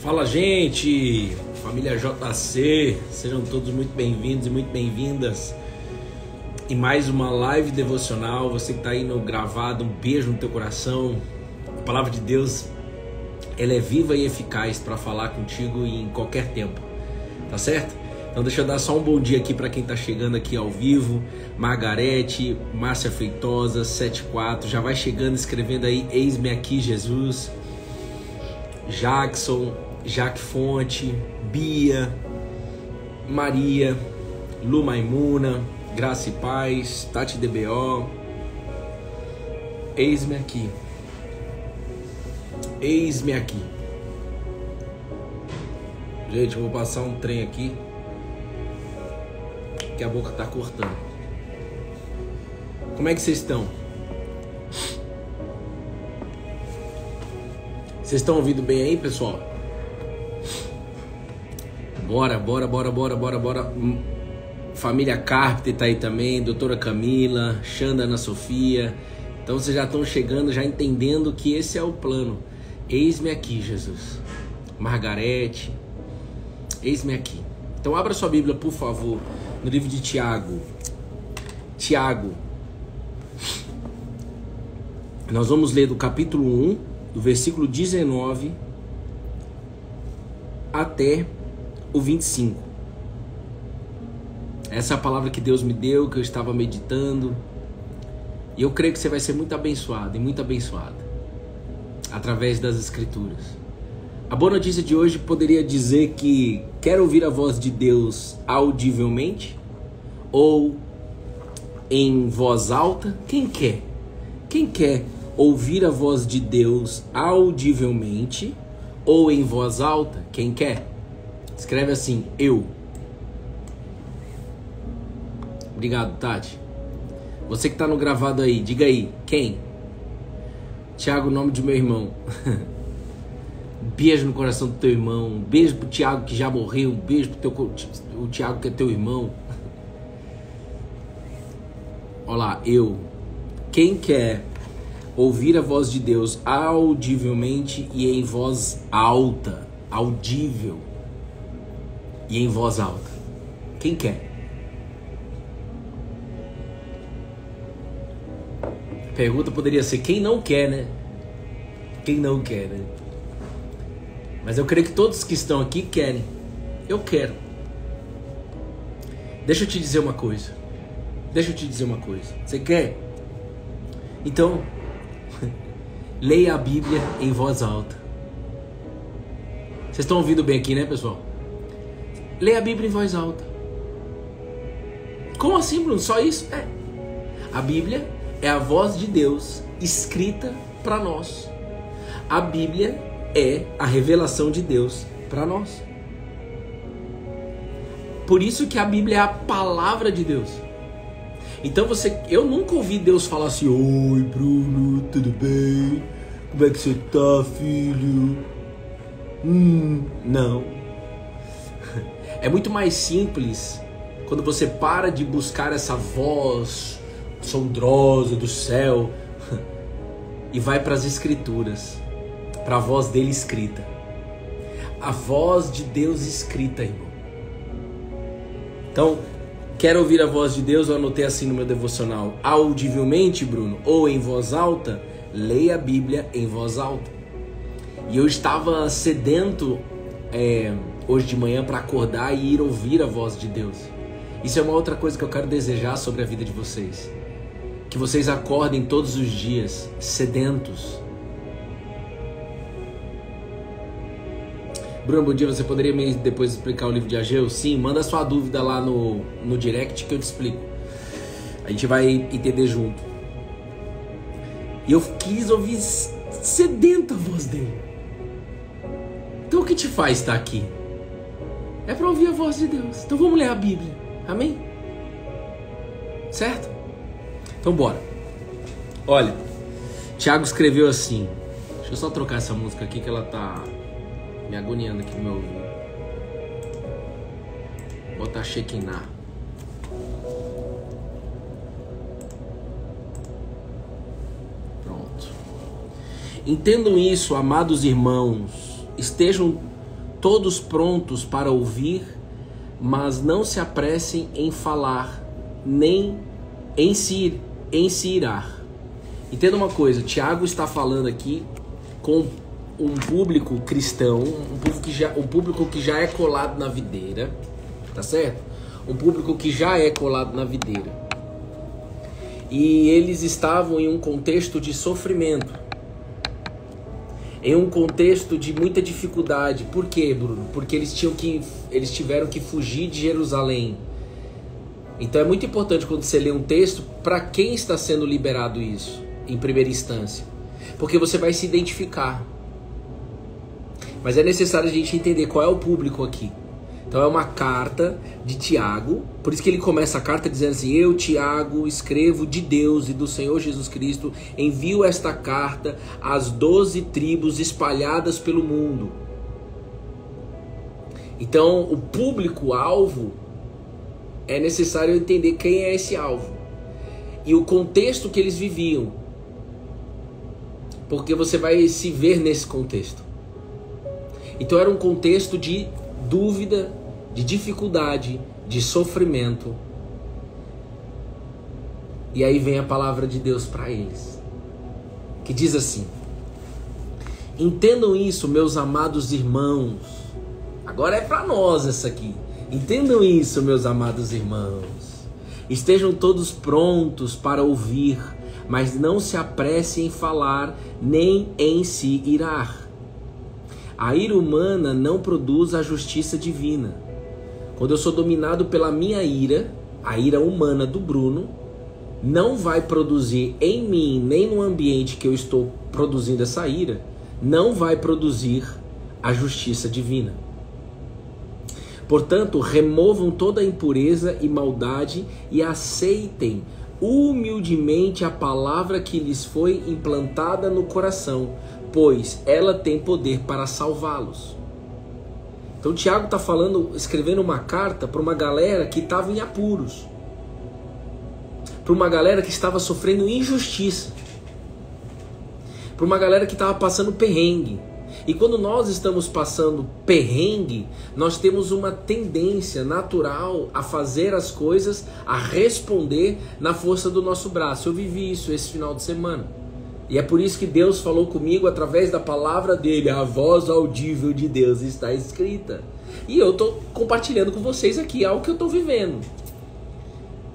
Fala, gente, família JC, sejam todos muito bem-vindos e muito bem-vindas em mais uma live devocional. Você que está aí no gravado, um beijo no teu coração. A palavra de Deus, ela é viva e eficaz para falar contigo em qualquer tempo, tá certo? Então deixa eu dar só um bom dia aqui para quem está chegando aqui ao vivo. Margarete, Márcia Feitosa, 74, já vai chegando escrevendo aí, eis-me aqui Jesus. Jackson, Jaque Fonte, Bia, Maria, Lu Maimuna, Graça e Paz, Tati DBO. Eis-me aqui. Eis-me aqui. Gente, eu vou passar um trem aqui que a boca tá cortando. Como é que vocês estão? Vocês estão ouvindo bem aí, pessoal? Bora. Família Carpenter tá aí também, doutora Camila, Xanda Ana Sofia. Então vocês já estão chegando, já entendendo que esse é o plano. Eis-me aqui, Jesus. Margarete, eis-me aqui. Então abra sua Bíblia, por favor, no livro de Tiago. Tiago. Nós vamos ler do capítulo 1, do versículo 19 até o 25. Essa é a palavra que Deus me deu, que eu estava meditando. E eu creio que você vai ser muito abençoado e muito abençoada através das Escrituras. A boa notícia de hoje poderia dizer que quer ouvir a voz de Deus audivelmente ou em voz alta? Quem quer? Quem quer ouvir a voz de Deus audivelmente ou em voz alta? Quem quer? Escreve assim, eu. Obrigado, Tati. Você que tá no gravado aí, diga aí, quem? Tiago, nome de meu irmão. Beijo no coração do teu irmão. Um beijo pro Tiago que já morreu. Um beijo pro o Tiago que é teu irmão. Olha lá, eu. Quem quer ouvir a voz de Deus audivelmente e em voz alta? Audível e em voz alta. Quem quer? A pergunta poderia ser quem não quer, né? Quem não quer, né? Mas eu creio que todos que estão aqui querem. Eu quero. Deixa eu te dizer uma coisa. Você quer? Então, leia a Bíblia em voz alta. Vocês estão ouvindo bem aqui, né, pessoal? Leia a Bíblia em voz alta. Como assim, Bruno? Só isso? É. A Bíblia é a voz de Deus escrita para nós. A Bíblia é a revelação de Deus para nós. Por isso que a Bíblia é a palavra de Deus. Então eu nunca ouvi Deus falar assim: oi, Bruno, tudo bem? Como é que você tá, filho? Não. É muito mais simples quando você para de buscar essa voz sondrosa do céu e vai para as Escrituras, para a voz dele escrita. A voz de Deus escrita, irmão. Então, quer ouvir a voz de Deus? Eu anotei assim no meu devocional: audivelmente, Bruno, ou em voz alta? Leia a Bíblia em voz alta. E eu estava sedento hoje de manhã para acordar e ir ouvir a voz de Deus. Isso é uma outra coisa que eu quero desejar sobre a vida de vocês. Que vocês acordem todos os dias sedentos. Bruno, bom dia. Você poderia me depois explicar o livro de Ageu? Sim, manda sua dúvida lá no direct que eu te explico. A gente vai entender junto. E eu quis ouvir sedento a voz dele. Então o que te faz estar aqui? É para ouvir a voz de Deus. Então vamos ler a Bíblia. Amém? Certo? Então bora. Olha, Tiago escreveu assim. Deixa eu só trocar essa música aqui que ela tá me agoniando aqui no meu ouvido. Vou botar Shekinah. Pronto. Entendam isso, amados irmãos. Estejam todos prontos para ouvir, mas não se apressem em falar, nem em se irar. Entenda uma coisa, Tiago está falando aqui com um público cristão, um público que já é colado na videira, tá certo? Um público que já é colado na videira. E eles estavam em um contexto de sofrimento, em um contexto de muita dificuldade. Por quê, Bruno? Porque eles tiveram que fugir de Jerusalém. Então é muito importante quando você lê um texto, para quem está sendo liberado isso, em primeira instância. Porque você vai se identificar. Mas é necessário a gente entender qual é o público aqui. Então é uma carta de Tiago, por isso que ele começa a carta dizendo assim: eu, Tiago, escrevo de Deus e do Senhor Jesus Cristo, envio esta carta às 12 tribos espalhadas pelo mundo. Então o público-alvo, é necessário entender quem é esse alvo e o contexto que eles viviam, porque você vai se ver nesse contexto. Então era um contexto de dúvida, de dificuldade, de sofrimento. E aí vem a palavra de Deus para eles, que diz assim: entendam isso, meus amados irmãos. Agora é para nós essa aqui. Entendam isso, meus amados irmãos. Estejam todos prontos para ouvir, mas não se apressem em falar, nem em se irar. A ira humana não produz a justiça divina. Quando eu sou dominado pela minha ira, a ira humana do Bruno, não vai produzir em mim, nem no ambiente que eu estou produzindo essa ira, não vai produzir a justiça divina. Portanto, removam toda a impureza e maldade e aceitem humildemente a palavra que lhes foi implantada no coração, pois ela tem poder para salvá-los. Então Tiago está escrevendo uma carta para uma galera que estava em apuros, para uma galera que estava sofrendo injustiça, para uma galera que estava passando perrengue. E quando nós estamos passando perrengue, nós temos uma tendência natural a fazer as coisas, a responder na força do nosso braço. Eu vivi isso esse final de semana. E é por isso que Deus falou comigo através da palavra dele. A voz audível de Deus está escrita. E eu estou compartilhando com vocês aqui algo que eu estou vivendo.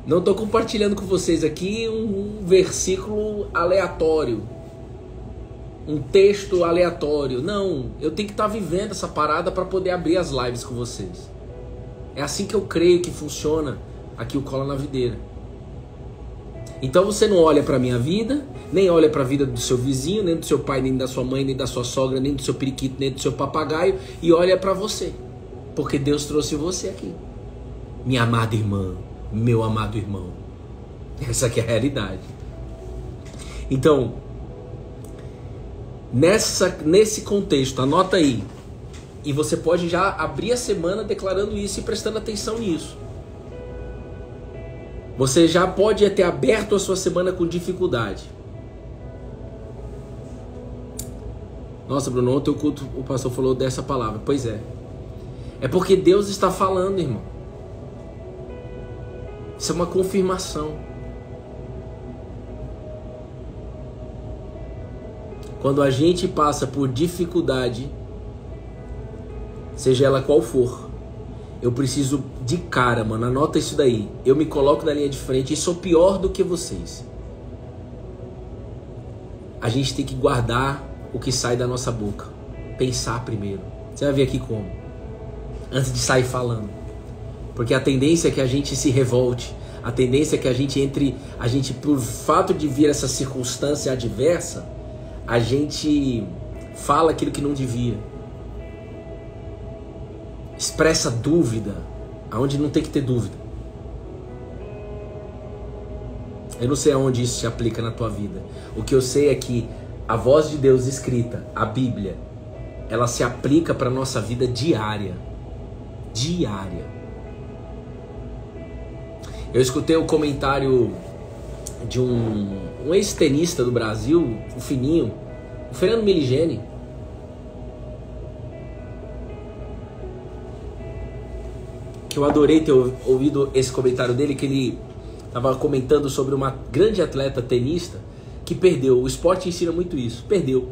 Não estou compartilhando com vocês aqui um versículo aleatório, um texto aleatório. Não, eu tenho que estar vivendo essa parada para poder abrir as lives com vocês. É assim que eu creio que funciona aqui o Cola na Videira. Então você não olha para a minha vida, nem olha para a vida do seu vizinho, nem do seu pai, nem da sua mãe, nem da sua sogra, nem do seu periquito, nem do seu papagaio, e olha para você, porque Deus trouxe você aqui. Minha amada irmã, meu amado irmão. Essa aqui é a realidade. Então, nesse contexto, anota aí, e você pode já abrir a semana declarando isso e prestando atenção nisso. Você já pode ter aberto a sua semana com dificuldade. Nossa, Bruno, ontem o pastor falou dessa palavra. Pois é. É porque Deus está falando, irmão. Isso é uma confirmação. Quando a gente passa por dificuldade, seja ela qual for, eu preciso de cara, mano, anota isso daí. Eu me coloco na linha de frente e sou pior do que vocês. A gente tem que guardar o que sai da nossa boca. Pensar primeiro. Você vai ver aqui como. Antes de sair falando. Porque a tendência é que a gente se revolte. A tendência é que a gente, por fato de vir essa circunstância adversa, a gente fala aquilo que não devia. Expressa dúvida aonde não tem que ter dúvida. Eu não sei aonde isso se aplica na tua vida. O que eu sei é que a voz de Deus escrita, a Bíblia, ela se aplica para a nossa vida diária. Diária. Eu escutei o comentário de um ex-tenista do Brasil, o Fininho, o Fernando Meligeni. que eu adorei ter ouvido esse comentário dele, que ele estava comentando sobre uma grande atleta tenista que perdeu. O esporte ensina muito isso, perdeu.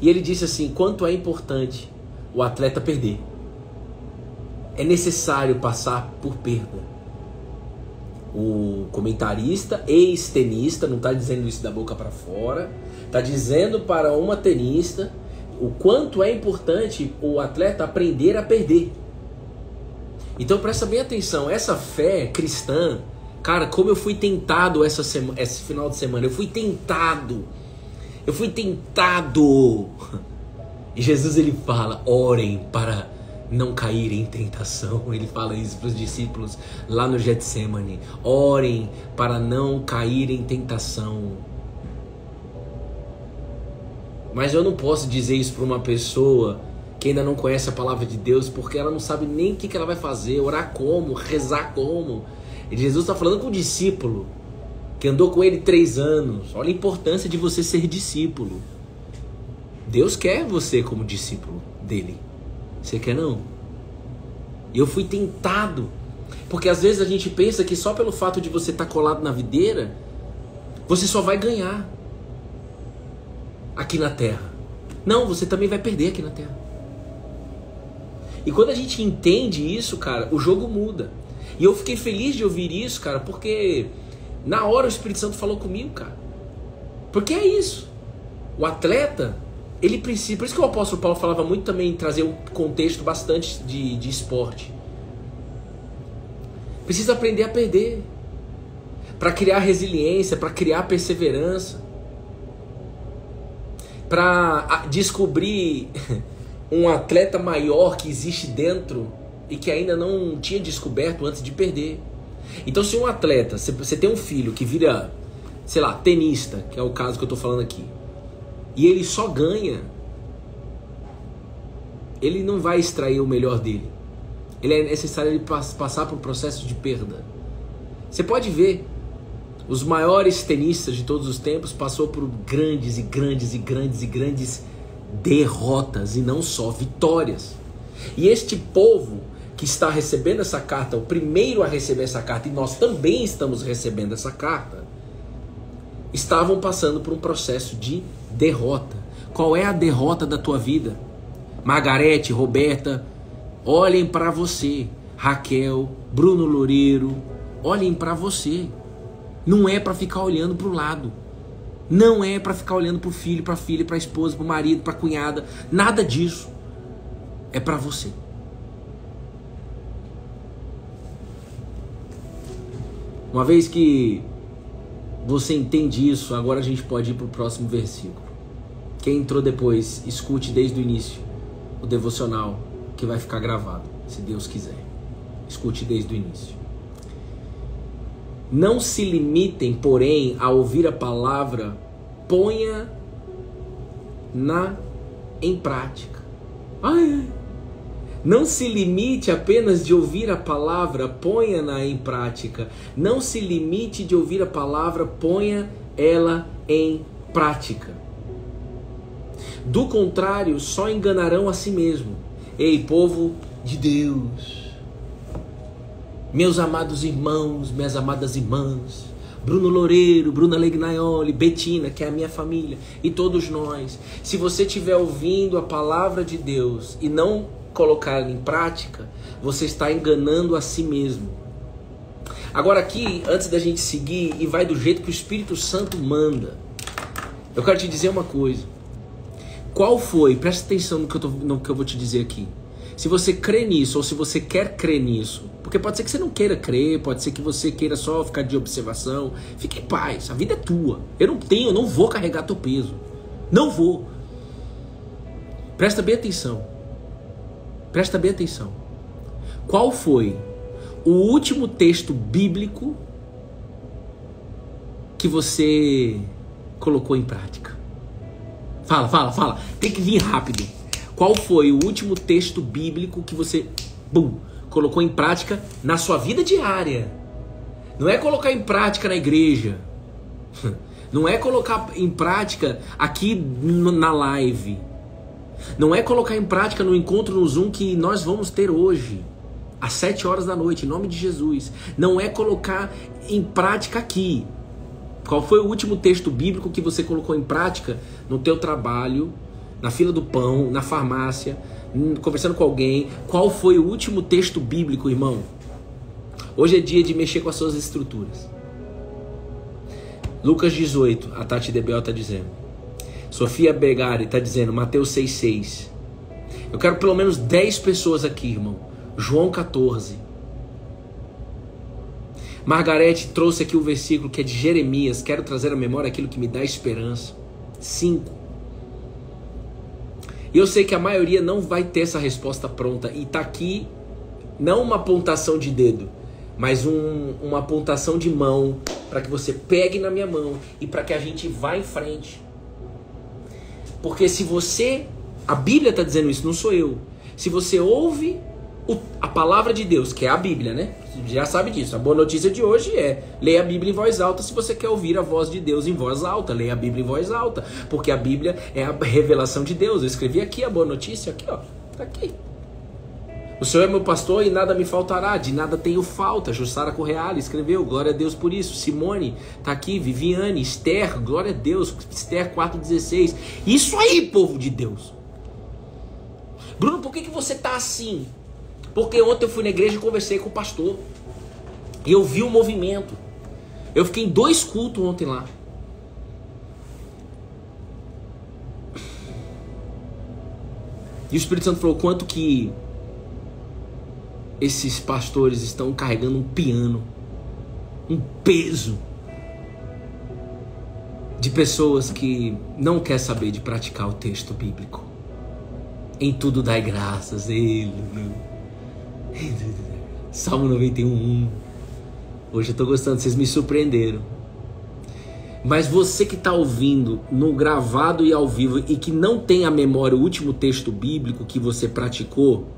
E ele disse assim, quanto é importante o atleta perder. É necessário passar por perda. O comentarista, ex-tenista, não está dizendo isso da boca para fora, está dizendo para uma tenista o quanto é importante o atleta aprender a perder. Então presta bem atenção, essa fé cristã, cara, como eu fui tentado esse final de semana, eu fui tentado. E Jesus ele fala, orem para não cair em tentação. Ele fala isso para os discípulos lá no Getsemane. Orem para não cair em tentação. Mas eu não posso dizer isso para uma pessoa que ainda não conhece a palavra de Deus, porque ela não sabe nem o que ela vai fazer, orar como, rezar como. E Jesus está falando com o discípulo que andou com ele 3 anos. Olha a importância de você ser discípulo. Deus quer você como discípulo dele. Você quer não? E eu fui tentado. Porque às vezes a gente pensa que só pelo fato de você estar colado na videira, você só vai ganhar aqui na terra. Não, você também vai perder aqui na terra. E quando a gente entende isso, cara, o jogo muda. E eu fiquei feliz de ouvir isso, cara, porque na hora o Espírito Santo falou comigo, cara. Porque é isso. O atleta, ele precisa... Por isso que o apóstolo Paulo falava muito também em trazer um contexto bastante de esporte. Precisa aprender a perder. Para criar resiliência, para criar perseverança. Para descobrir um atleta maior que existe dentro e que ainda não tinha descoberto antes de perder. Então se um atleta, você tem um filho que vira, sei lá, tenista, que é o caso que eu tô falando aqui, e ele só ganha, ele não vai extrair o melhor dele. Ele é necessário ele passar por um processo de perda. Você pode ver, os maiores tenistas de todos os tempos passou por grandes derrotas e não só vitórias. E este povo que está recebendo essa carta, o primeiro a receber essa carta, e nós também estamos recebendo essa carta, estavam passando por um processo de derrota. Qual é a derrota da tua vida? Margarete, Roberta, olhem para você. Raquel, Bruno Loureiro, olhem para você. Não é para ficar olhando para o lado. Não é para ficar olhando para o filho, para a filha, para a esposa, para o marido, para a cunhada. Nada disso. É para você. Uma vez que você entende isso, agora a gente pode ir para o próximo versículo. Quem entrou depois, escute desde o início o devocional que vai ficar gravado, se Deus quiser. Escute desde o início. Não se limitem, porém, a ouvir a palavra, ponha em prática. Não se limite apenas de ouvir a palavra, ponha-na em prática. Não se limite de ouvir a palavra, ponha ela em prática. Do contrário, só enganarão a si mesmo. Ei, povo de Deus, meus amados irmãos, minhas amadas irmãs, Bruno Loureiro, Bruna Legnaioli, Betina, que é a minha família, e todos nós, se você estiver ouvindo a palavra de Deus e não colocar ela em prática, você está enganando a si mesmo. Agora aqui, antes da gente seguir, e vai do jeito que o Espírito Santo manda, eu quero te dizer uma coisa. Qual foi, presta atenção no que eu vou te dizer aqui. Se você crê nisso, ou se você quer crer nisso, porque pode ser que você não queira crer, pode ser que você queira só ficar de observação, fique em paz, a vida é tua. Eu não vou carregar teu peso. Não vou. Presta bem atenção. Presta bem atenção. Qual foi o último texto bíblico que você colocou em prática? Fala. Tem que vir rápido. Qual foi o último texto bíblico que você colocou em prática na sua vida diária? Não é colocar em prática na igreja. Não é colocar em prática aqui na live. Não é colocar em prática no encontro no Zoom que nós vamos ter hoje. às 7 horas da noite, em nome de Jesus. Não é colocar em prática aqui. Qual foi o último texto bíblico que você colocou em prática no teu trabalho, na fila do pão, na farmácia, conversando com alguém? Qual foi o último texto bíblico, irmão? Hoje é dia de mexer com as suas estruturas. Lucas 18, a Tati Debel está dizendo. Sofia Begari está dizendo, Mateus 6,6. Eu quero pelo menos 10 pessoas aqui, irmão. João 14. Margarete trouxe aqui o versículo que é de Jeremias. Quero trazer à memória aquilo que me dá esperança. 5. E eu sei que a maioria não vai ter essa resposta pronta. E está aqui, não uma apontação de dedo, mas uma apontação de mão, para que você pegue na minha mão e para que a gente vá em frente. Porque se você, a Bíblia está dizendo isso, não sou eu. Se você ouve a palavra de Deus, que é a Bíblia, né? Você já sabe disso. A boa notícia de hoje é: leia a Bíblia em voz alta se você quer ouvir a voz de Deus em voz alta. Leia a Bíblia em voz alta, porque a Bíblia é a revelação de Deus. Eu escrevi aqui a boa notícia, aqui ó, tá aqui. O Senhor é meu pastor e nada me faltará, de nada tenho falta. Jussara Correale escreveu, glória a Deus por isso. Simone tá aqui, Viviane, Esther, glória a Deus, Esther 4,16. Isso aí, povo de Deus. Bruno, por que você tá assim? Porque ontem eu fui na igreja e conversei com o pastor. E eu vi o movimento. Eu fiquei em 2 cultos ontem lá. E o Espírito Santo falou quanto que esses pastores estão carregando um piano, um peso de pessoas que não quer saber de praticar o texto bíblico. Em tudo dai graças, Salmo 91:1. Hoje eu tô gostando, vocês me surpreenderam. Mas você que está ouvindo no gravado e ao vivo e que não tem a memória o último texto bíblico que você praticou,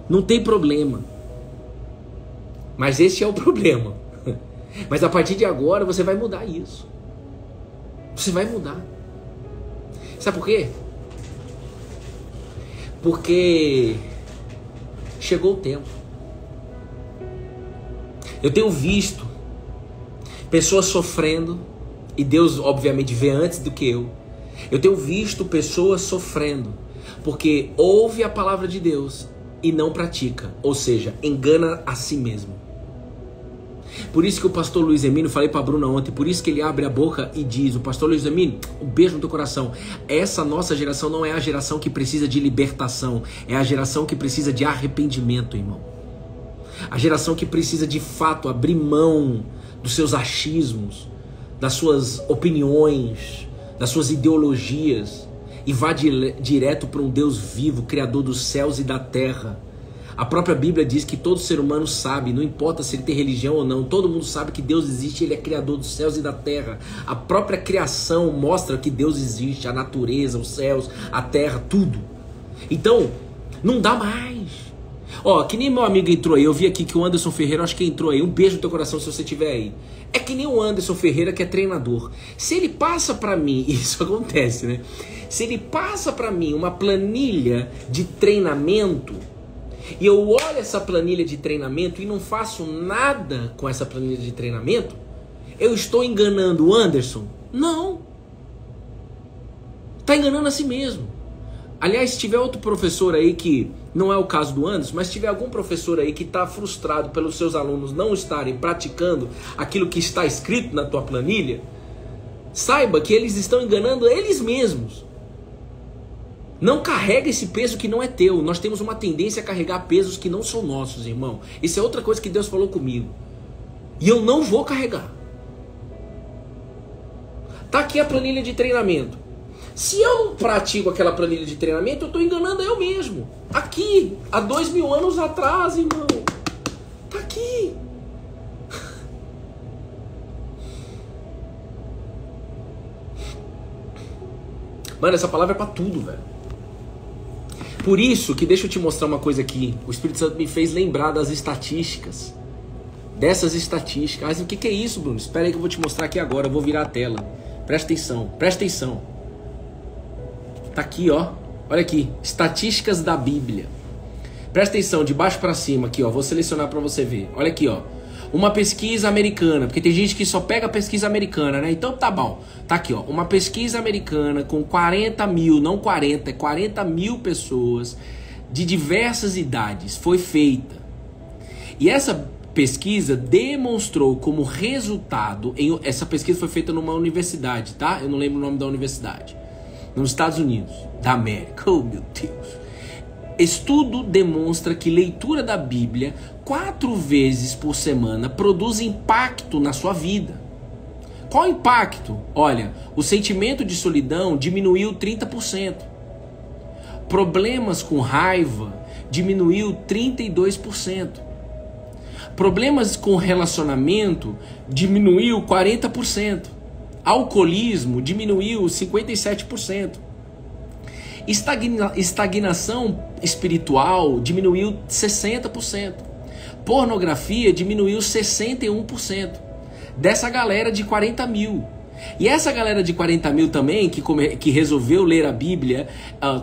não tem problema. Mas esse é o problema. Mas a partir de agora você vai mudar isso. Você vai mudar. Sabe por quê? Porque chegou o tempo. Eu tenho visto pessoas sofrendo, e Deus obviamente vê antes do que eu. Eu tenho visto pessoas sofrendo porque ouve a palavra de Deus e não pratica, ou seja, engana a si mesmo. Por isso que o pastor Luiz Emílio, falei para a Bruna ontem, por isso que ele abre a boca e diz, o pastor Luiz Emílio, um beijo no teu coração. Essa nossa geração não é a geração que precisa de libertação, é a geração que precisa de arrependimento, irmão. A geração que precisa de fato abrir mão dos seus achismos, das suas opiniões, das suas ideologias e vá direto para um Deus vivo, Criador dos céus e da terra. A própria Bíblia diz que todo ser humano sabe, não importa se ele tem religião ou não, todo mundo sabe que Deus existe, Ele é Criador dos céus e da terra. A própria criação mostra que Deus existe, a natureza, os céus, a terra, tudo. Então, não dá mais. Ó, que nem meu amigo entrou aí, eu vi aqui que o Anderson Ferreira, acho que entrou aí, um beijo no teu coração se você estiver aí. É que nem o Anderson Ferreira que é treinador. Se ele passa pra mim, isso acontece, né? Se ele passa pra mim uma planilha de treinamento, e eu olho essa planilha de treinamento e não faço nada com essa planilha de treinamento, eu estou enganando o Anderson? Não. Está enganando a si mesmo. Aliás, se tiver outro professor aí que, não é o caso do Anderson, mas se tiver algum professor aí que está frustrado pelos seus alunos não estarem praticando aquilo que está escrito na tua planilha, saiba que eles estão enganando eles mesmos. Não carrega esse peso que não é teu. Nós temos uma tendência a carregar pesos que não são nossos, irmão. Isso é outra coisa que Deus falou comigo. E eu não vou carregar. Tá aqui a planilha de treinamento. Se eu não pratico aquela planilha de treinamento, eu estou enganando eu mesmo. Aqui, há 2000 anos atrás, irmão. Tá aqui. Mano, essa palavra é pra tudo, velho. Por isso que, deixa eu te mostrar uma coisa aqui. O Espírito Santo me fez lembrar das estatísticas. Dessas estatísticas. Mas o que é isso, Bruno? Espera aí que eu vou te mostrar aqui agora. Eu vou virar a tela. Presta atenção. Presta atenção. Tá aqui, ó. Olha aqui. Estatísticas da Bíblia. Presta atenção, de baixo para cima aqui, ó. Vou selecionar para você ver. Olha aqui, ó. Uma pesquisa americana, porque tem gente que só pega a pesquisa americana, né? Então tá bom. Tá aqui, ó. Uma pesquisa americana com 40 mil, não 40, é 40 mil pessoas de diversas idades foi feita. E essa pesquisa demonstrou como resultado, essa pesquisa foi feita numa universidade, tá? Eu não lembro o nome da universidade. Nos Estados Unidos da América. Oh, meu Deus. Estudo demonstra que leitura da Bíblia 4 vezes por semana produz impacto na sua vida. Qual impacto? Olha, o sentimento de solidão diminuiu 30%. Problemas com raiva diminuiu 32%. Problemas com relacionamento diminuiu 40%. Alcoolismo diminuiu 57%. Estagnação espiritual diminuiu 60%. Pornografia diminuiu 61%. Dessa galera de 40 mil. E essa galera de 40 mil também, que resolveu ler a Bíblia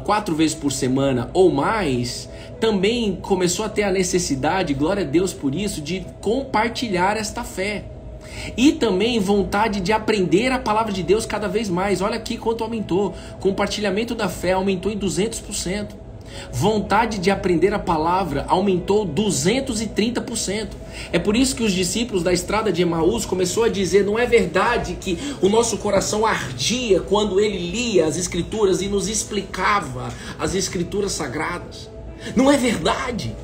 4 vezes por semana ou mais, também começou a ter a necessidade, glória a Deus por isso, de compartilhar esta fé. E também vontade de aprender a palavra de Deus cada vez mais. Olha aqui quanto aumentou. Compartilhamento da fé aumentou em 200%. Vontade de aprender a palavra aumentou 230%. É por isso que os discípulos da estrada de Emaús começou a dizer: não é verdade que o nosso coração ardia quando ele lia as escrituras e nos explicava as escrituras sagradas? Não é verdade?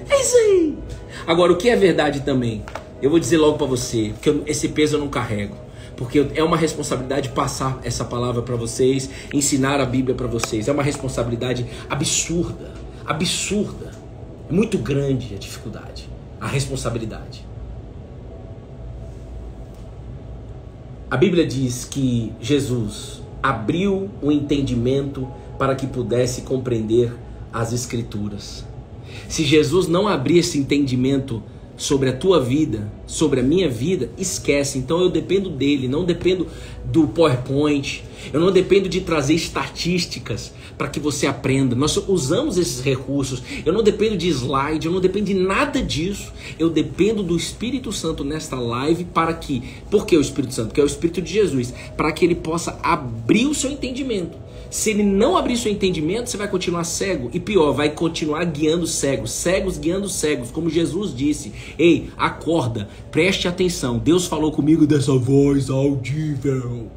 É isso aí. Agora, o que é verdade também? Eu vou dizer logo para você, porque esse peso eu não carrego. Porque é uma responsabilidade passar essa palavra para vocês, ensinar a Bíblia para vocês. É uma responsabilidade absurda, absurda. É muito grande a dificuldade, a responsabilidade. A Bíblia diz que Jesus abriu o entendimento para que pudesse compreender as Escrituras. Se Jesus não abrir esse entendimento sobre a tua vida, sobre a minha vida, esquece. Então eu dependo dele, não dependo do PowerPoint, eu não dependo de trazer estatísticas para que você aprenda. Nós usamos esses recursos, eu não dependo de slide, eu não dependo de nada disso. Eu dependo do Espírito Santo nesta live para que, por que o Espírito Santo? Porque é o Espírito de Jesus, para que ele possa abrir o seu entendimento. Se ele não abrir seu entendimento, você vai continuar cego. E pior, vai continuar guiando cegos. Cegos guiando cegos. Como Jesus disse: ei, acorda, preste atenção. Deus falou comigo dessa voz audível.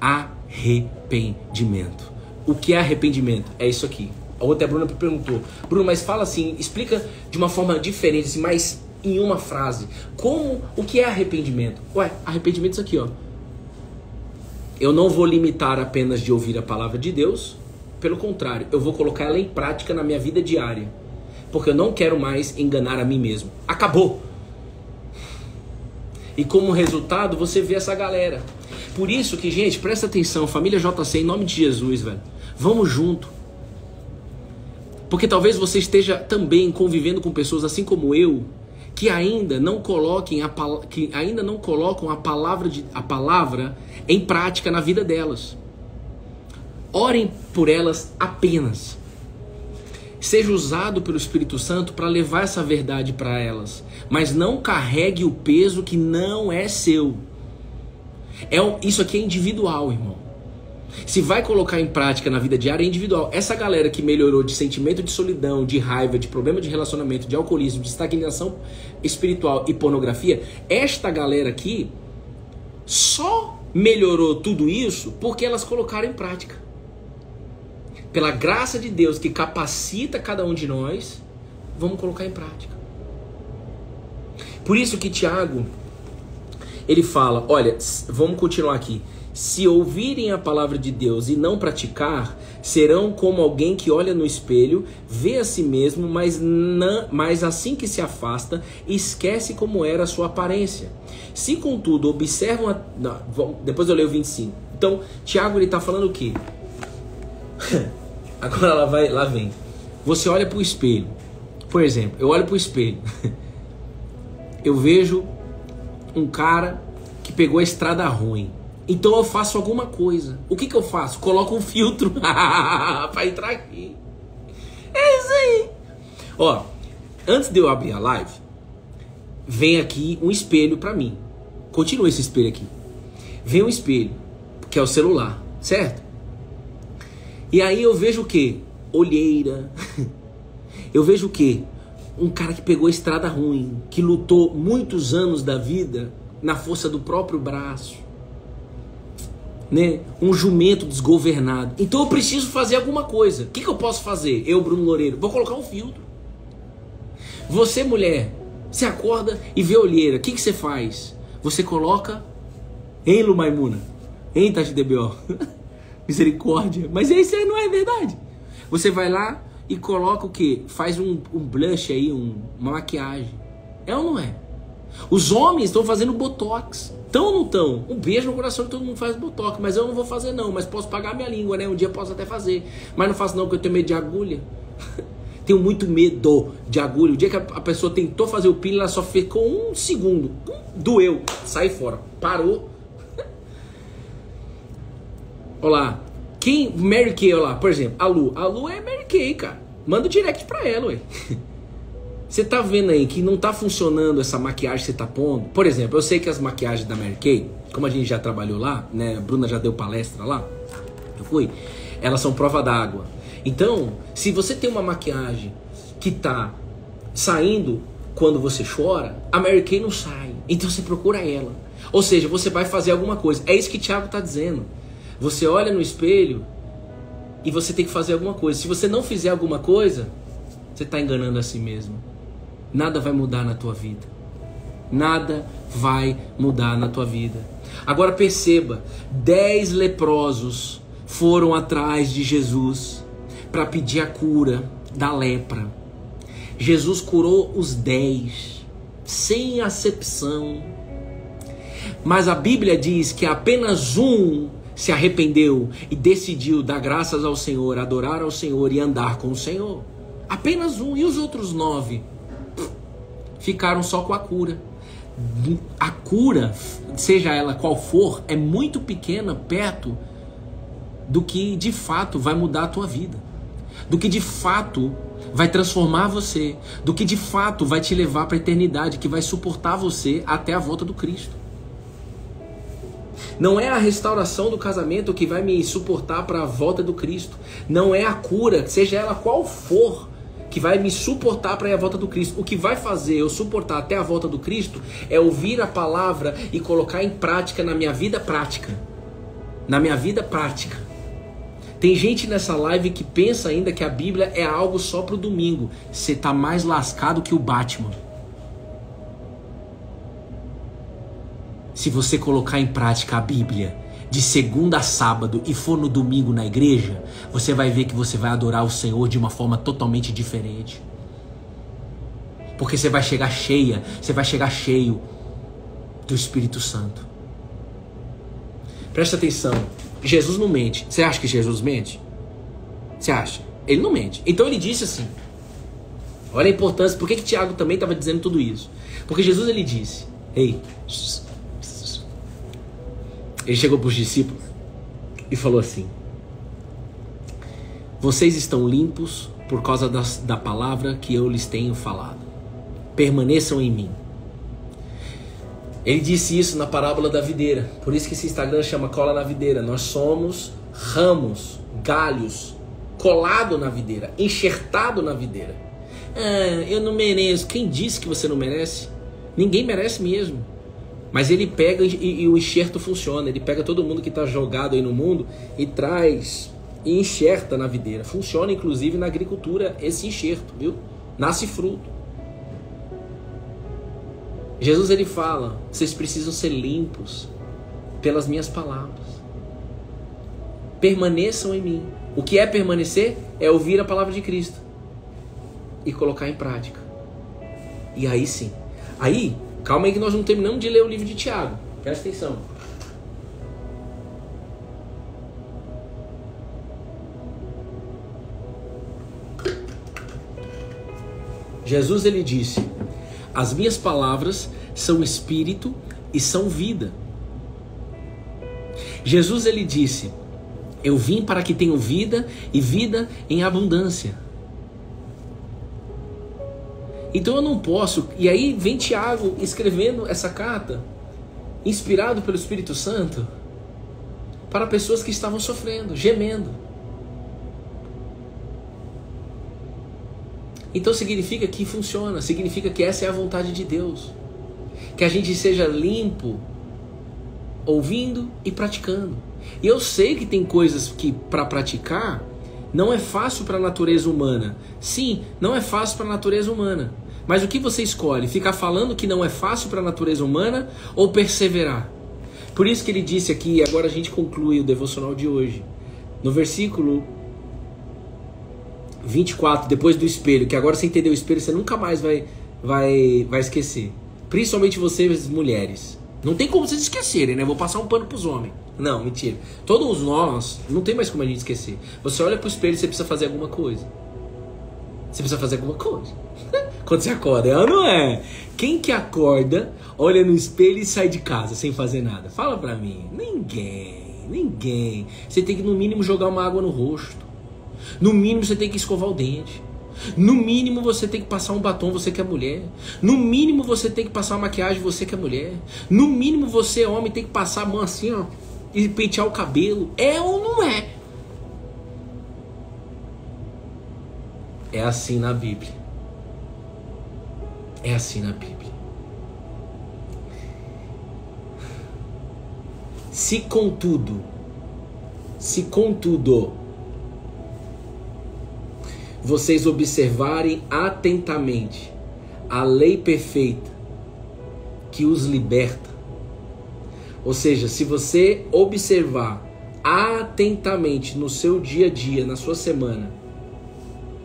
Arrependimento. O que é arrependimento? É isso aqui. A outra, a Bruna perguntou: Bruno, mas fala assim, explica de uma forma diferente, assim, mas em uma frase. O que é arrependimento? Ué, arrependimento é isso aqui, ó. Eu não vou limitar apenas de ouvir a palavra de Deus. Pelo contrário, eu vou colocar ela em prática na minha vida diária. Porque eu não quero mais enganar a mim mesmo. Acabou! E como resultado, você vê essa galera. Por isso que, gente, presta atenção. Família JC, em nome de Jesus, velho. Vamos junto. Porque talvez você esteja também convivendo com pessoas assim como eu, que ainda não colocam a palavra em prática na vida delas. Orem por elas apenas. Seja usado pelo Espírito Santo para levar essa verdade para elas, mas não carregue o peso que não é seu. Isso aqui é individual, irmão. Se vai colocar em prática na vida diária, é individual. Essa galera que melhorou de sentimento de solidão, de raiva, de problema de relacionamento, de alcoolismo, de estagnação espiritual e pornografia, esta galera aqui só melhorou tudo isso porque elas colocaram em prática. Pela graça de Deus que capacita cada um de nós, vamos colocar em prática. Por isso que Tiago, ele fala, olha, vamos continuar aqui. Se ouvirem a palavra de Deus e não praticar, serão como alguém que olha no espelho, vê a si mesmo, mas assim que se afasta, esquece como era a sua aparência. Se, contudo, observam... depois eu leio o 25. Então, Tiago, ele está falando o quê? Agora lá vem. Você olha para o espelho. Por exemplo, eu olho para o espelho. Eu vejo um cara que pegou a estrada ruim. Então eu faço alguma coisa. O que eu faço? Coloco um filtro para entrar aqui. É isso aí. Ó, antes de eu abrir a live, vem aqui um espelho para mim. Continua esse espelho aqui. Vem um espelho, que é o celular, certo? E aí eu vejo o quê? Olheira. Eu vejo o quê? Um cara que pegou a estrada ruim, que lutou muitos anos da vida na força do próprio braço, né? Um jumento desgovernado. Então eu preciso fazer alguma coisa. O que eu posso fazer? Eu, Bruno Loureiro, vou colocar um filtro. Você, mulher, você acorda e vê olheira. O que você faz? Você coloca, hein, Lu Maimuna? Hein, Tati DBO? Misericórdia. Mas isso aí não é verdade. Você vai lá e coloca o quê? Faz um blush aí, uma maquiagem. É ou não é? Os homens estão fazendo botox. Tão ou não tão? Um beijo no coração que todo mundo faz botox. Mas eu não vou fazer não. Mas posso pagar minha língua, né? Um dia posso até fazer. Mas não faço não, porque eu tenho medo de agulha. Tenho muito medo de agulha. O dia que a pessoa tentou fazer o peeling, ela só ficou 1 segundo. Doeu. Sai fora. Parou. Olha lá. Quem? Mary Kay, olha lá. Por exemplo, a Lu. A Lu é Mary Kay, cara. Manda o direct pra ela, ué. Você tá vendo aí que não tá funcionando essa maquiagem que você tá pondo? Por exemplo, eu sei que as maquiagens da Mary Kay, como a gente já trabalhou lá, né? A Bruna já deu palestra lá. Eu fui. Elas são prova d'água. Então, se você tem uma maquiagem que tá saindo quando você chora, a Mary Kay não sai. Então você procura ela. Ou seja, você vai fazer alguma coisa. É isso que o Thiago tá dizendo. Você olha no espelho e você tem que fazer alguma coisa. Se você não fizer alguma coisa, você tá enganando a si mesmo. Nada vai mudar na tua vida. Nada vai mudar na tua vida. Agora perceba, 10 leprosos foram atrás de Jesus para pedir a cura da lepra. Jesus curou os 10, sem acepção. Mas a Bíblia diz que apenas um se arrependeu e decidiu dar graças ao Senhor, adorar ao Senhor e andar com o Senhor. Apenas um. E os outros 9 ficaram só com a cura. A cura, seja ela qual for, é muito pequena perto do que de fato vai mudar a tua vida, do que de fato vai transformar você, do que de fato vai te levar para a eternidade, que vai suportar você até a volta do Cristo. Não é a restauração do casamento que vai me suportar para a volta do Cristo. Não é a cura, seja ela qual for, que vai me suportar para ir à volta do Cristo. O que vai fazer eu suportar até a volta do Cristo é ouvir a palavra e colocar em prática na minha vida prática. Na minha vida prática. Tem gente nessa live que pensa ainda que a Bíblia é algo só pro domingo. Você tá mais lascado que o Batman. Se você colocar em prática a Bíblia de segunda a sábado e for no domingo na igreja, você vai ver que você vai adorar o Senhor de uma forma totalmente diferente. Porque você vai chegar cheia, você vai chegar cheio do Espírito Santo. Presta atenção, Jesus não mente. Você acha que Jesus mente? Você acha? Ele não mente. Então ele disse assim, olha a importância, por que Tiago também estava dizendo tudo isso? Porque Jesus ele disse, ei, ele chegou para os discípulos e falou assim, vocês estão limpos por causa da palavra que eu lhes tenho falado. Permaneçam em mim. Ele disse isso na parábola da videira. Por isso que esse Instagram chama Cola na Videira. Nós somos ramos, galhos, colado na videira, enxertado na videira. Ah, eu não mereço. Quem disse que você não merece? Ninguém merece mesmo. Mas ele pega e o enxerto funciona. Ele pega todo mundo que está jogado aí no mundo e traz e enxerta na videira. Funciona inclusive na agricultura esse enxerto, viu? Nasce fruto. Jesus ele fala, vocês precisam ser limpos pelas minhas palavras. Permaneçam em mim. O que é permanecer? É ouvir a palavra de Cristo e colocar em prática. E aí sim. Aí, calma aí que nós não terminamos de ler o livro de Tiago. Presta atenção. Jesus ele disse, as minhas palavras são espírito e são vida. Jesus, ele disse: eu vim para que tenham vida e vida em abundância. Então eu não posso... E aí vem Tiago escrevendo essa carta, inspirado pelo Espírito Santo, para pessoas que estavam sofrendo, gemendo. Então significa que funciona, significa que essa é a vontade de Deus. Que a gente seja limpo, ouvindo e praticando. E eu sei que tem coisas que para praticar não é fácil para a natureza humana. Sim, não é fácil para a natureza humana. Mas o que você escolhe? Ficar falando que não é fácil para a natureza humana ou perseverar? Por isso que ele disse aqui, agora a gente conclui o devocional de hoje, no versículo 24, depois do espelho, que agora você entendeu o espelho, você nunca mais vai esquecer. Principalmente vocês, mulheres. Não tem como vocês esquecerem, né? Vou passar um pano pros homens. Não, mentira. Todos nós, não tem mais como a gente esquecer. Você olha pro espelho e você precisa fazer alguma coisa. Você precisa fazer alguma coisa. Quando você acorda, é ou não é? Quem que acorda, olha no espelho e sai de casa sem fazer nada? Fala pra mim. Ninguém. Você tem que no mínimo jogar uma água no rosto. No mínimo você tem que escovar o dente. No mínimo você tem que passar um batom, você que é mulher. No mínimo você tem que passar uma maquiagem, você que é mulher. No mínimo você, homem, tem que passar a mão assim, ó, e pentear o cabelo. É ou não é? É assim na Bíblia. É assim na Bíblia. Se contudo, vocês observarem atentamente a lei perfeita que os liberta. Ou seja, se você observar atentamente no seu dia a dia, na sua semana,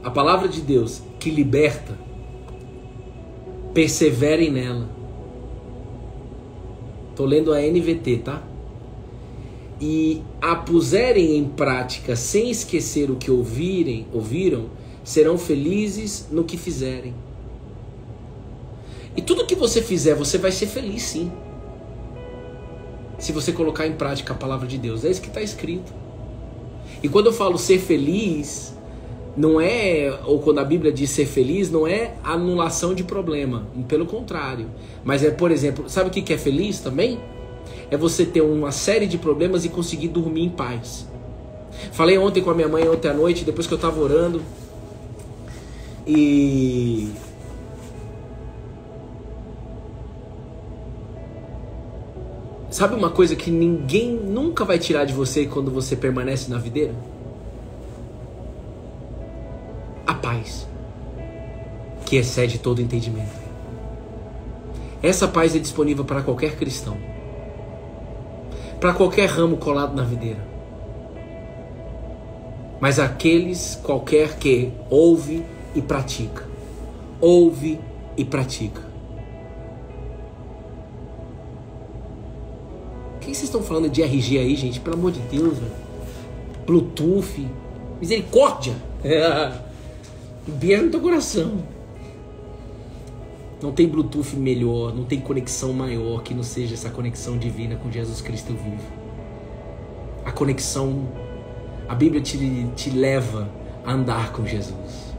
a palavra de Deus que liberta, perseverem nela. Estou lendo a NVT, tá? E a puserem em prática sem esquecer o que ouviram, serão felizes no que fizerem. E tudo que você fizer, você vai ser feliz sim. Se você colocar em prática a palavra de Deus. É isso que está escrito. E quando eu falo ser feliz, não é, ou quando a Bíblia diz ser feliz, não é anulação de problema. Pelo contrário. Mas é, por exemplo, sabe o que é feliz também? É você ter uma série de problemas e conseguir dormir em paz. Falei ontem com a minha mãe, ontem à noite, depois que eu estava orando. E sabe uma coisa que ninguém nunca vai tirar de você quando você permanece na videira? A paz, que excede todo entendimento. Essa paz é disponível para qualquer cristão, para qualquer ramo colado na videira. Mas aqueles qualquer que ouve e pratica. Ouve e pratica. O que vocês estão falando de RG aí, gente? Pelo amor de Deus, velho. Bluetooth. Misericórdia. Beijo no teu coração. Não tem Bluetooth melhor, não tem conexão maior que não seja essa conexão divina com Jesus Cristo vivo. A conexão, a Bíblia te leva a andar com Jesus.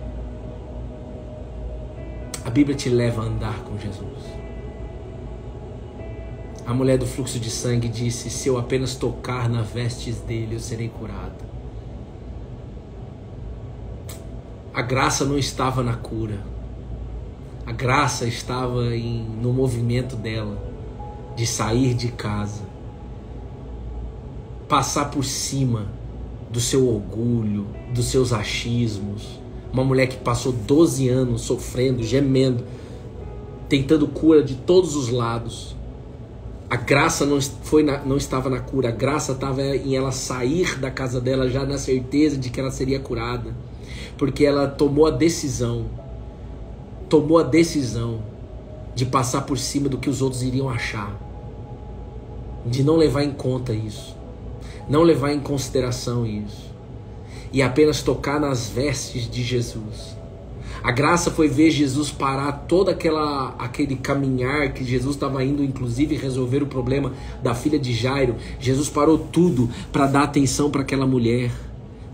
A Bíblia te leva a andar com Jesus. A mulher do fluxo de sangue disse: se eu apenas tocar nas vestes dele, eu serei curada. A graça não estava na cura. A graça estava no movimento dela de sair de casa, passar por cima do seu orgulho, dos seus achismos. Uma mulher que passou 12 anos sofrendo, gemendo, tentando cura de todos os lados. A graça não estava na cura, a graça estava em ela sair da casa dela já na certeza de que ela seria curada. Porque ela tomou a decisão de passar por cima do que os outros iriam achar, de não levar em conta isso, não levar em consideração isso, e apenas tocar nas vestes de Jesus. A graça foi ver Jesus parar todo aquele caminhar que Jesus estava indo, inclusive, resolver o problema da filha de Jairo. Jesus parou tudo para dar atenção para aquela mulher,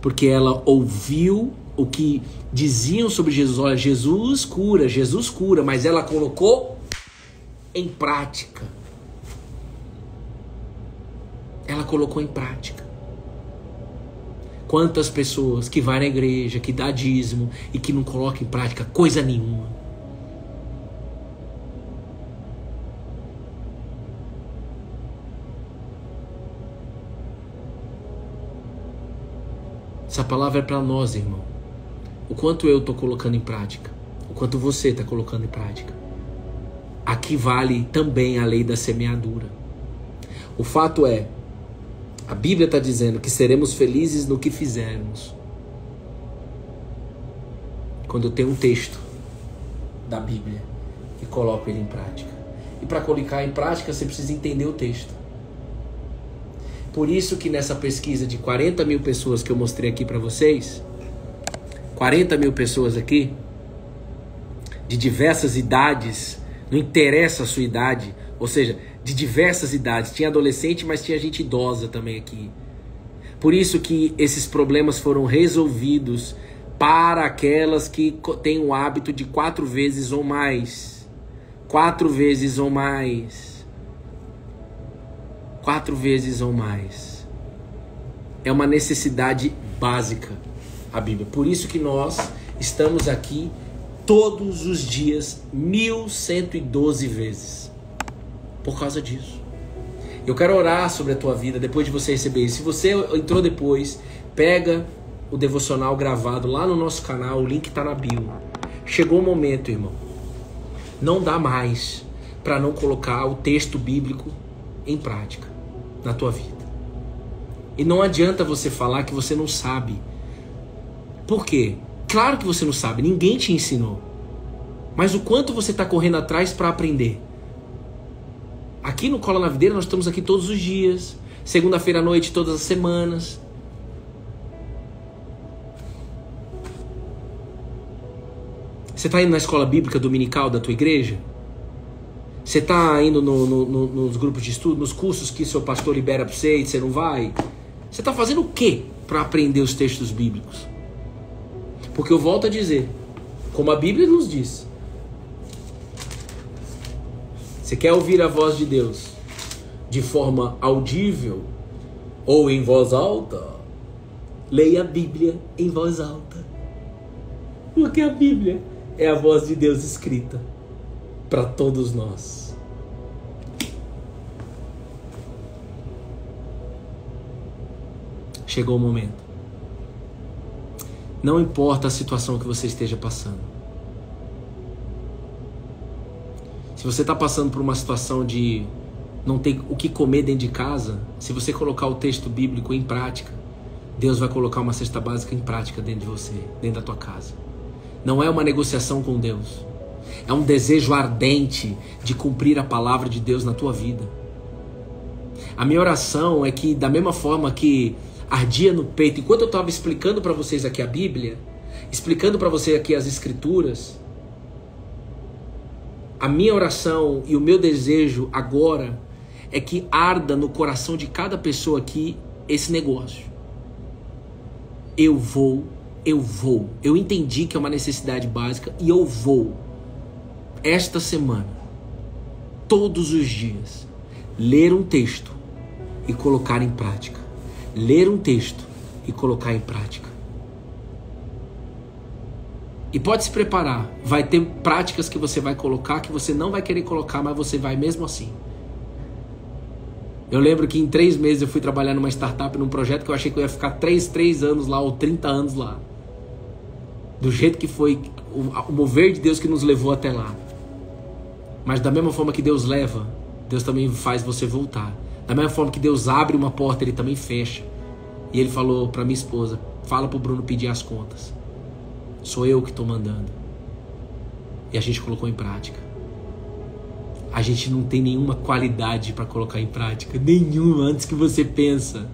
porque ela ouviu o que diziam sobre Jesus. Olha, Jesus cura, mas ela colocou em prática. Ela colocou em prática. Quantas pessoas que vai na igreja, que dá dízimo e que não coloca em prática coisa nenhuma. Essa palavra é para nós, irmão. O quanto eu estou colocando em prática, o quanto você está colocando em prática. Aqui vale também a lei da semeadura. O fato é, a Bíblia está dizendo que seremos felizes no que fizermos. Quando eu tenho um texto da Bíblia e coloco ele em prática. E para colocar em prática, você precisa entender o texto. Por isso que nessa pesquisa de 40 mil pessoas que eu mostrei aqui para vocês, 40 mil pessoas aqui, de diversas idades, não interessa a sua idade, ou seja, de diversas idades, tinha adolescente, mas tinha gente idosa também aqui. Por isso que esses problemas foram resolvidos para aquelas que têm o hábito de 4 vezes ou mais. 4 vezes ou mais. 4 vezes ou mais. É uma necessidade básica, a Bíblia. Por isso que nós estamos aqui todos os dias 1112 vezes. Por causa disso. Eu quero orar sobre a tua vida depois de você receber isso. Se você entrou depois, pega o devocional gravado lá no nosso canal, o link está na bio. Chegou o momento, irmão. Não dá mais para não colocar o texto bíblico em prática na tua vida. E não adianta você falar que você não sabe. Por quê? Claro que você não sabe, ninguém te ensinou. Mas o quanto você está correndo atrás para aprender? Aqui no Cola na Videira nós estamos aqui todos os dias. Segunda-feira à noite, todas as semanas. Você está indo na escola bíblica dominical da tua igreja? Você está indo nos grupos de estudo, nos cursos que seu pastor libera para você e você não vai? Você está fazendo o quê para aprender os textos bíblicos? Porque eu volto a dizer, como a Bíblia nos diz, você quer ouvir a voz de Deus de forma audível ou em voz alta? Leia a Bíblia em voz alta. Porque a Bíblia é a voz de Deus escrita para todos nós. Chegou o momento. Não importa a situação que você esteja passando. Se você está passando por uma situação de não ter o que comer dentro de casa, se você colocar o texto bíblico em prática, Deus vai colocar uma cesta básica em prática dentro de você, dentro da tua casa. Não é uma negociação com Deus. É um desejo ardente de cumprir a palavra de Deus na tua vida. A minha oração é que, da mesma forma que ardia no peito, enquanto eu estava explicando para vocês aqui a Bíblia, explicando para vocês aqui as Escrituras, a minha oração e o meu desejo agora é que arda no coração de cada pessoa aqui esse negócio. Eu entendi que é uma necessidade básica e eu vou, esta semana, todos os dias, ler um texto e colocar em prática. Ler um texto e colocar em prática. E pode se preparar, vai ter práticas que você vai colocar que você não vai querer colocar, mas você vai mesmo assim. Eu lembro que em 3 meses eu fui trabalhar numa startup, num projeto que eu achei que eu ia ficar 3 anos lá ou 30 anos lá. Do jeito que foi o mover de Deus que nos levou até lá. Mas da mesma forma que Deus leva, Deus também faz você voltar. Da mesma forma que Deus abre uma porta, Ele também fecha. E Ele falou para minha esposa, fala pro Bruno pedir as contas. Sou eu que estou mandando. E a gente colocou em prática. A gente não tem nenhuma qualidade para colocar em prática. Nenhuma, antes que você pensa.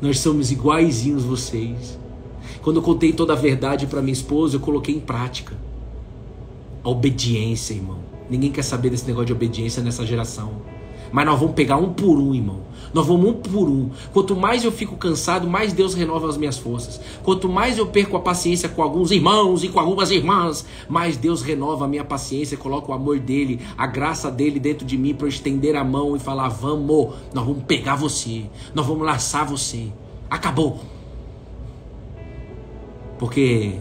Nós somos iguaizinhos vocês. Quando eu contei toda a verdade para minha esposa, eu coloquei em prática. A obediência, irmão. Ninguém quer saber desse negócio de obediência nessa geração. Mas nós vamos pegar um por um, irmão. Nós vamos um por um. Quanto mais eu fico cansado, mais Deus renova as minhas forças. Quanto mais eu perco a paciência com alguns irmãos e com algumas irmãs, mais Deus renova a minha paciência, coloca o amor dele, a graça dele dentro de mim para eu estender a mão e falar: vamos, nós vamos pegar você, nós vamos laçar você. Acabou. Porque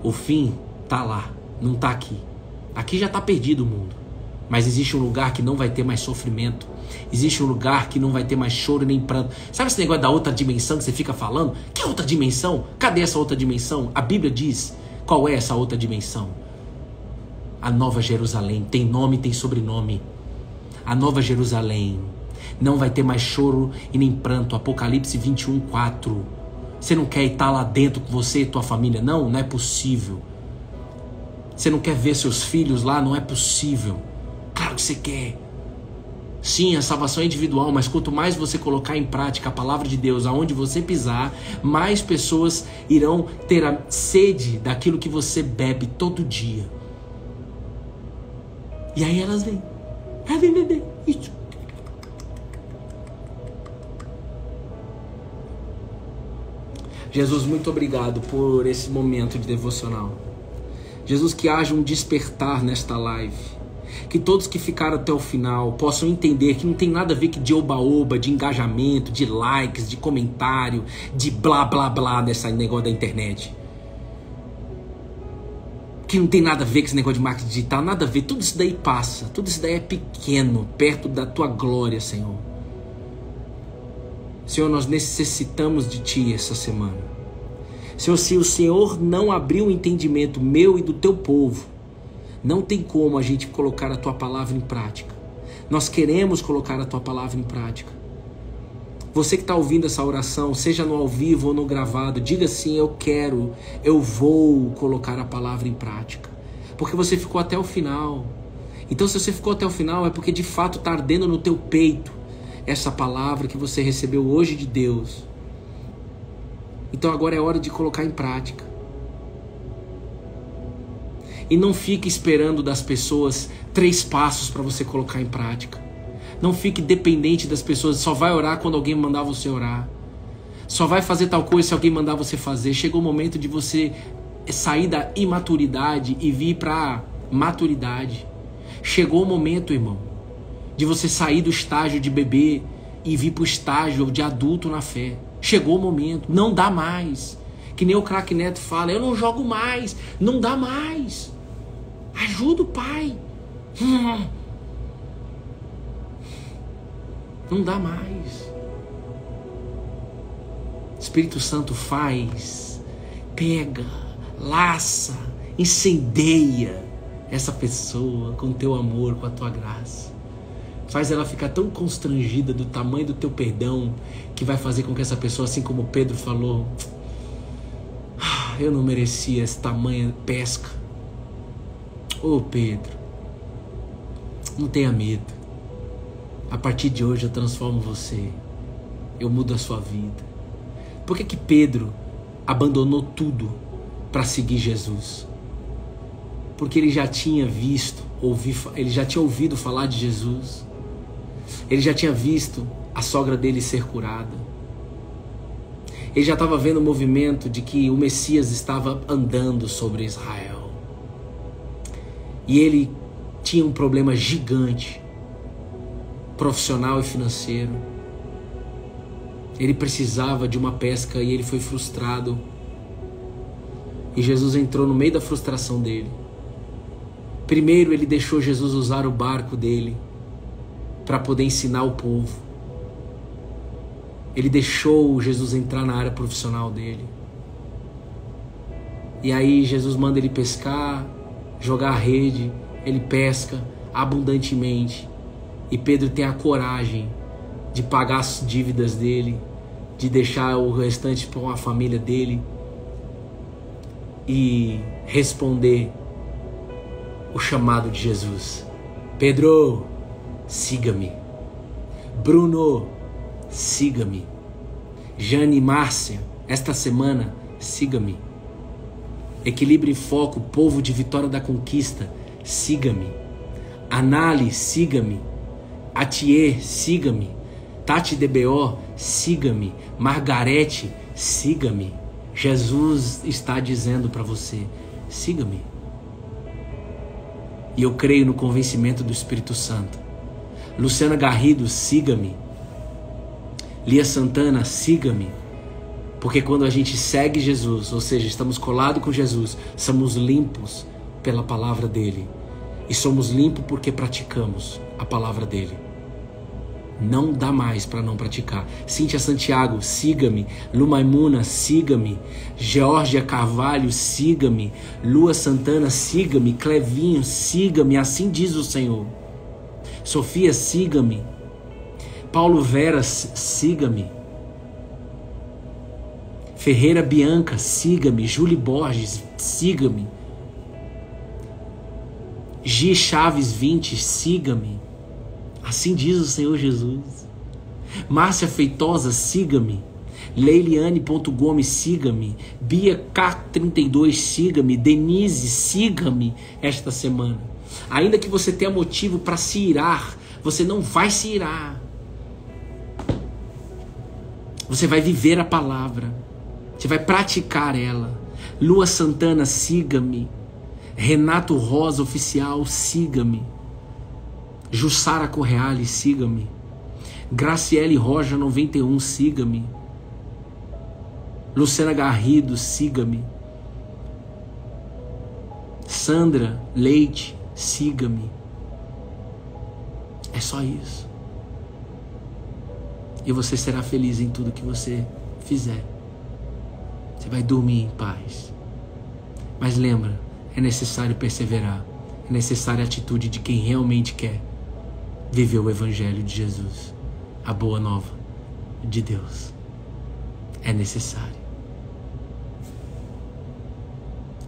o fim tá lá, não tá aqui. Aqui já tá perdido o mundo. Mas existe um lugar que não vai ter mais sofrimento. Existe um lugar que não vai ter mais choro nem pranto. Sabe esse negócio da outra dimensão que você fica falando? Que outra dimensão? Cadê essa outra dimensão? A Bíblia diz qual é essa outra dimensão. A Nova Jerusalém. Tem nome, tem sobrenome. A Nova Jerusalém. Não vai ter mais choro e nem pranto. Apocalipse 21:4. Você não quer estar lá dentro com você e tua família? Não, não é possível. Você não quer ver seus filhos lá? Não é possível. Claro que você quer. Sim, a salvação é individual, mas quanto mais você colocar em prática a palavra de Deus aonde você pisar, mais pessoas irão ter a sede daquilo que você bebe todo dia. E aí elas vêm. Vem beber. Isso. Jesus, muito obrigado por esse momento de devocional. Jesus, que haja um despertar nesta live. Que todos que ficaram até o final possam entender que não tem nada a ver de oba-oba, de engajamento, de likes, de comentário, de blá blá blá nesse negócio da internet. Que não tem nada a ver com esse negócio de marketing digital, nada a ver. Tudo isso daí passa, tudo isso daí é pequeno, perto da tua glória, Senhor. Senhor, nós necessitamos de Ti essa semana. Senhor, se o Senhor não abrir o entendimento meu e do Teu povo, não tem como a gente colocar a Tua palavra em prática. Nós queremos colocar a Tua palavra em prática. Você que está ouvindo essa oração, seja no ao vivo ou no gravado, diga assim: eu quero, eu vou colocar a palavra em prática. Porque você ficou até o final. Então, se você ficou até o final, é porque de fato está ardendo no teu peito essa palavra que você recebeu hoje de Deus. Então agora é hora de colocar em prática. E não fique esperando das pessoas 3 passos para você colocar em prática. Não fique dependente das pessoas. Só vai orar quando alguém mandar você orar. Só vai fazer tal coisa se alguém mandar você fazer. Chegou o momento de você sair da imaturidade e vir para maturidade. Chegou o momento, irmão, de você sair do estágio de bebê e vir para o estágio de adulto na fé. Chegou o momento. Não dá mais. Que nem o craque Neto fala: eu não jogo mais. Não dá mais. Ajuda o pai. Não dá mais. Espírito Santo faz, pega, laça, incendeia essa pessoa com o teu amor, com a tua graça. Faz ela ficar tão constrangida do tamanho do teu perdão, que vai fazer com que essa pessoa, assim como Pedro falou: eu não merecia essa tamanha pesca. Ô Pedro, não tenha medo. A partir de hoje eu transformo você. Eu mudo a sua vida. Por que Pedro abandonou tudo para seguir Jesus? Porque ele já tinha ele já tinha ouvido falar de Jesus. Ele já tinha visto a sogra dele ser curada. Ele já estava vendo o movimento de que o Messias estava andando sobre Israel. E ele tinha um problema gigante, profissional e financeiro. Ele precisava de uma pesca e ele foi frustrado. E Jesus entrou no meio da frustração dele. Primeiro ele deixou Jesus usar o barco dele para poder ensinar o povo. Ele deixou Jesus entrar na área profissional dele. E aí Jesus manda ele pescar, jogar a rede, ele pesca abundantemente. E Pedro tem a coragem de pagar as dívidas dele, de deixar o restante para a família dele e responder o chamado de Jesus. Pedro, siga-me. Bruno, siga-me. Jane e Márcia, esta semana, siga-me. Equilíbrio e foco, povo de Vitória da Conquista, siga-me. Anali, siga-me. Atier, siga-me. Tati DBO, siga-me. Margarete, siga-me. Jesus está dizendo para você, siga-me. E eu creio no convencimento do Espírito Santo. Luciana Garrido, siga-me. Lia Santana, siga-me. Porque quando a gente segue Jesus, ou seja, estamos colados com Jesus, somos limpos pela palavra dele. E somos limpos porque praticamos a palavra dele. Não dá mais para não praticar. Cíntia Santiago, siga-me. Lu Maimuna, siga-me. Georgia Carvalho, siga-me. Lua Santana, siga-me. Clevinho, siga-me. Assim diz o Senhor. Sofia, siga-me. Paulo Veras, siga-me. Ferreira Bianca, siga-me. Júlia Borges, siga-me. Gi Chaves 20, siga-me. Assim diz o Senhor Jesus. Márcia Feitosa, siga-me. Leiliane.Gomes, siga-me. Bia K32, siga-me. Denise, siga-me esta semana. Ainda que você tenha motivo para se irar, você não vai se irar. Você vai viver a palavra. Você vai praticar ela. Lua Santana, siga-me. Renato Rosa Oficial, siga-me. Jussara Correale, siga-me. Graciele Roja 91, siga-me. Luciana Garrido, siga-me. Sandra Leite, siga-me. É só isso. E você será feliz em tudo que você fizer. Você vai dormir em paz. Mas lembra, é necessário perseverar. É necessária a atitude de quem realmente quer viver o Evangelho de Jesus. A boa nova de Deus. É necessário.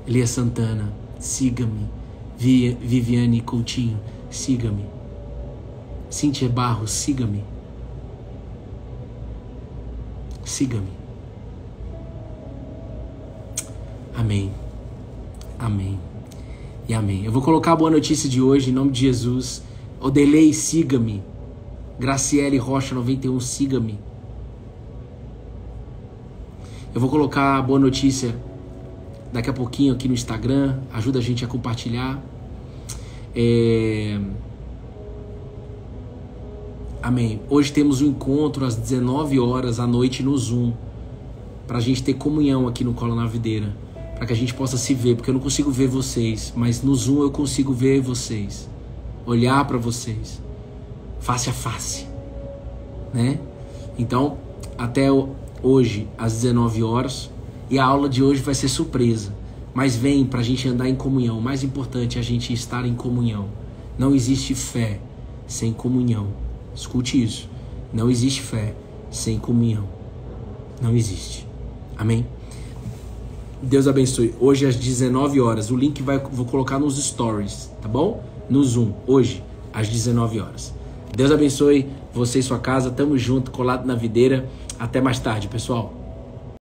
Elia Santana, siga-me. Viviane Coutinho, siga-me. Cíntia Barros, siga-me. Siga-me. Amém. Amém. E amém. Eu vou colocar a boa notícia de hoje em nome de Jesus. Odelei, siga-me. Graciele Rocha 91, siga-me. Eu vou colocar a boa notícia daqui a pouquinho aqui no Instagram. Ajuda a gente a compartilhar. Amém. Hoje temos um encontro às 19 horas à noite no Zoom. Pra gente ter comunhão aqui no Cola na Videira. Pra que a gente possa se ver. Porque eu não consigo ver vocês. Mas no Zoom eu consigo ver vocês. Olhar pra vocês. Face a face. Né? Então, até hoje às 19 horas. E a aula de hoje vai ser surpresa. Mas vem pra gente andar em comunhão. O mais importante é a gente estar em comunhão. Não existe fé sem comunhão. Escute isso. Não existe fé sem comunhão. Não existe. Amém? Deus abençoe. Hoje às 19 horas. O link vou colocar nos stories. Tá bom? No Zoom. Hoje às 19 horas. Deus abençoe você e sua casa. Tamo junto, colado na videira. Até mais tarde, pessoal.